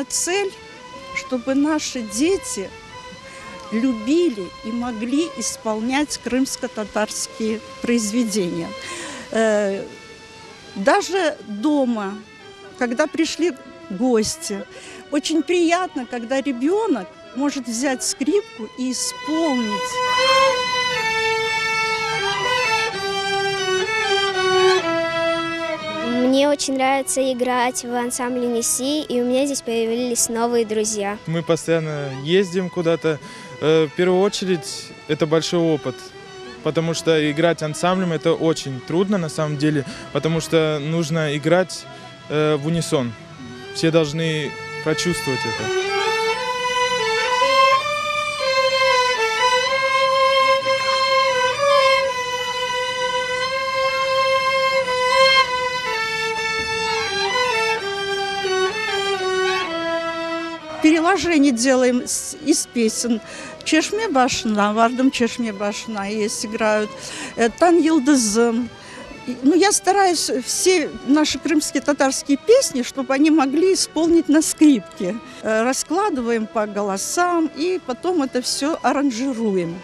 цель, чтобы наши дети любили и могли исполнять крымско-татарские произведения. Даже дома, когда пришли гости, очень приятно, когда ребенок может взять скрипку и исполнить. Мне очень нравится играть в ансамбле «Неси», и у меня здесь появились новые друзья. Мы постоянно ездим куда-то. В первую очередь, это большой опыт, потому что играть ансамблем – это очень трудно на самом деле, потому что нужно играть в унисон. Все должны прочувствовать это. Переложение делаем из песен. «Чешме башна», «Вардам Чешме башна» есть, играют, «Тан Йылдызым». Ну, я стараюсь все наши крымские татарские песни, чтобы они могли исполнить на скрипке. Раскладываем по голосам и потом это все аранжируем.